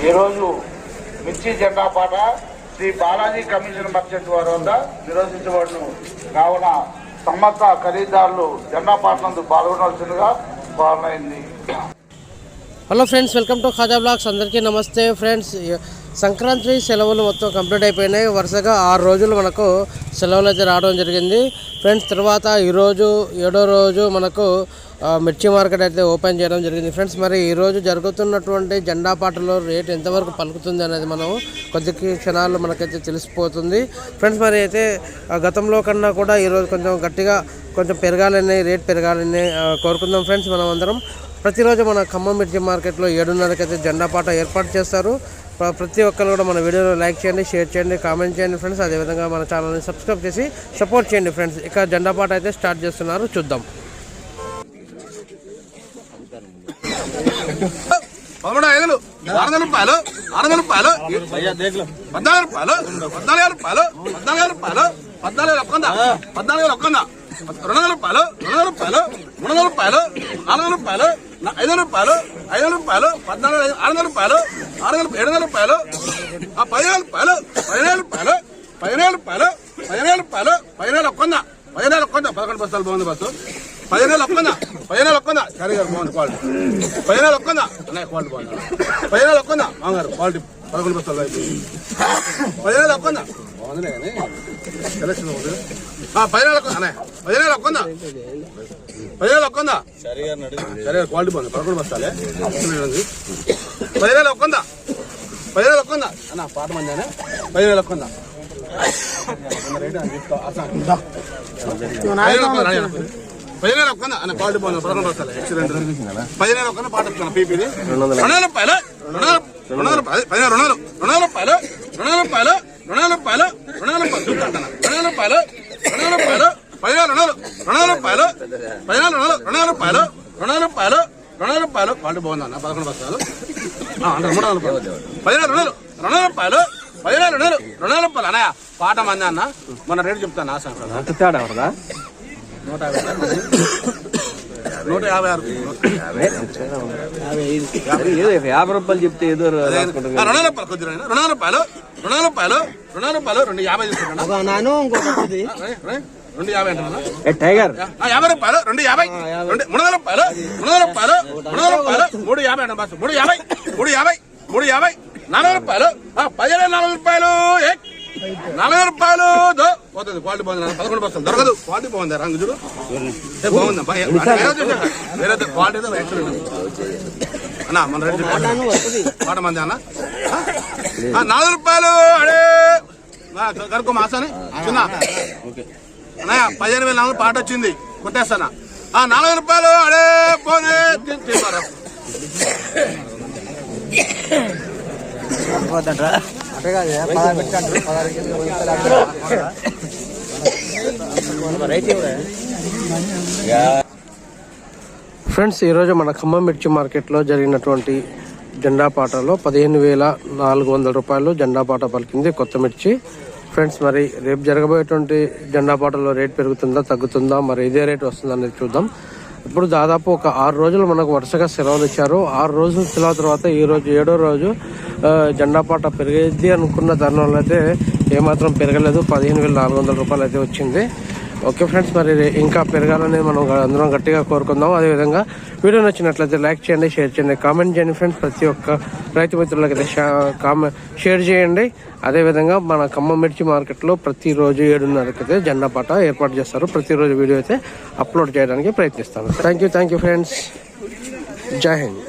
ఈరోజు మిర్చి జెండా పాట శ్రీ బాలాజీ కమిషన్ మర్చెంట్ వారి వద్ద నిర్వహించబడును. కావున సమస్త ఖరీదారులు జెండా పాటలందు పాల్గొనవలసిందిగా కోరమైంది. Hello friends, welcome to Khaja blogs. అందరికీ నమస్తే ఫ్రెండ్స్. సంక్రాంతి సెలవులు మొత్తం కంప్లీట్ అయిపోయినాయి. వరుసగా 6 రోజులు మనకు సెలవులు అయితే రావడం జరిగింది ఫ్రెండ్స్. తర్వాత ఈరోజు 7వ రోజు మనకు మిర్చి మార్కెట్ అయితే ఓపెన్ చేయడం జరిగింది ఫ్రెండ్స్. మరి ఈరోజు జరుగుతున్నటువంటి జెండా పాటలో రేట్ ఎంతవరకు పలుకుతుంది అనేది మనం కొద్ది క్షణాల్లో మనకైతే తెలిసిపోతుంది ఫ్రెండ్స్. మరి అయితే గతంలో కన్నా కూడా ఈరోజు కొంచెం పెరగాలని, రేట్ పెరగాలని కోరుకుందాం ఫ్రెండ్స్. మనం అందరం ప్రతిరోజు మన ఖమ్మం మిర్చి మార్కెట్లో 7:30కి అయితే జెండా పాట ఏర్పాటు చేస్తారు. ప్రతి ఒక్కరు కూడా మన వీడియోలో లైక్ చేయండి, షేర్ చేయండి, కామెంట్ చేయండి ఫ్రెండ్స్. అదేవిధంగా మన ఛానల్ని సబ్స్క్రైబ్ చేసి సపోర్ట్ చేయండి ఫ్రెండ్స్. ఇక జెండా పాట అయితే స్టార్ట్ చేస్తున్నారు, చూద్దాం. 13,500 600 రూపాయలు 600 రూపాయలు 14 రూపాయలు 14 రూపాయలు 14 రూపాయలు 14 ఒక్కందా 14 ఒక్కందా 200 రూపాయలు 200 రూపాయలు 300 రూపాయలు 400 రూపాయలు 500 రూపాయలు 500 రూపాయలు 14 600 రూపాయలు 700 రూపాయలు 15 రూపాయలు 17 రూపాయలు 17 రూపాయలు 17 రూపాయలు 17 ఒక్కందా 17 ఒక్కందా 11 బస్తాలు బాగుంది బస్సు 17 ఒక్కందా 17 ఒక్కందా సరే గారు బాగుంది క్వాలిటీ 17 ఒక్కందా అన్నయ్య క్వాలిటీ బాగుంది 17 ఒక్కందా బాగారు క్వాలిటీ 11 బస్తాలు 17 ఒక్కందా బాగుందిలే కానీ సెలక్షన్ బాగుంది 17 ఒక్కందా అన్నయ్య 17 ఒక్కందా 17 ఒక్కందా సరే గారు క్వాలిటీ బాగుంది 11 బస్తాలే 17 ఒక్కందా 17 ఒక్కందా అన్న పాట మంది అనే 17 ఒక్కందా రేటు చెప్తా 15 ఒక్కన్నా అన్న క్వాలిటీ బాగుంది 11 బస్తాలే ఎక్సలెంట్ 15 ఒక్కన్నా పాట చెప్తాను పీపీది 200 రూపాయలు 200 రూపాయలు 200 రూపాయలు 200 రూపాయలు 200 రూపాయలు 200 రూపాయలు 200 రూపాయలు 200 రూపాయలు 200 రూపాయలు 200 రూపాయలు 200 రూపాయలు 200 రూపాయలు 200 రూపాయలు క్వాలిటీ బాగుంది అన్న 11 బస్తాలు అంటే 300 రూపాయలు 200 రూపాయలు 200 రూపాయలు అన్నయ్య పాట మంది అన్న మన రేటు చెప్తాను ఆశ తేడా 156 50 రూపాయలు చెప్తే ఏదో 200 రూపాయలు కొద్దిగా 200 రూపాయలు 200 రూపాయలు 200 రూపాయలు 250 తీసుకుంటాను 250 అంటున్నా టైగర్ 50 రూపాయలు 250 300 రూపాయలు 300 రూపాయలు 300 రూపాయలు 350 అంట బస్ 350 400 రూపాయలు 15 రూపాయలు 40 రూపాయలు పోతుంది క్వాలిటీ బాగుంది 11 బస్తాలు దొరకదు క్వాలిటీ బాగుంది రంగు చూడు బాగుంది వేరే క్వాలిటీ అన్న మన రేటు పాట మంది అన్న 4 రూపాయలు అడే కనుక్కో మాసాని చిన్న అన్నయ్య 15,400 పాట వచ్చింది కొట్టేస్తానా 4 రూపాయలు అడే పోనే తీసుకోరా ఫ్రెండ్స్, ఈరోజు మన ఖమ్మం మిర్చి మార్కెట్లో జరిగినటువంటి జెండా పాటలో 15,400 రూపాయలు జెండా పాట పలికింది కొత్త మిర్చి ఫ్రెండ్స్. మరి రేపు జరగబోయేటువంటి జెండా పాటలో రేట్ పెరుగుతుందా తగ్గుతుందా, మరి ఇదే రేట్ వస్తుందా అనేది చూద్దాం. ఇప్పుడు దాదాపు ఒక 6 రోజులు మనకు వరుసగా సెలవులు ఇచ్చారు. 6 రోజుల సెలవు తర్వాత ఈరోజు 7వ రోజు జెండా పాట పెరిగేది అనుకున్న తరుణంలో అయితే ఏమాత్రం పెరగలేదు. 15,400 రూపాయలు అయితే వచ్చింది. ఓకే ఫ్రెండ్స్, మరి ఇంకా పెరగాలని మనం అందరం గట్టిగా కోరుకుందాం. అదేవిధంగా వీడియో నచ్చినట్లయితే లైక్ చేయండి, షేర్ చేయండి, కామెంట్ చేయండి ఫ్రెండ్స్. ప్రతి ఒక్క రైతు మిత్రులకైతే షేర్ చేయండి. అదేవిధంగా మన ఖమ్మం మిర్చి మార్కెట్లో ప్రతిరోజు 7:30కి అయితే జెండా పాట ఏర్పాటు చేస్తారు. ప్రతిరోజు వీడియో అయితే అప్లోడ్ చేయడానికి ప్రయత్నిస్తాను. Thank you friends. జై హింద్.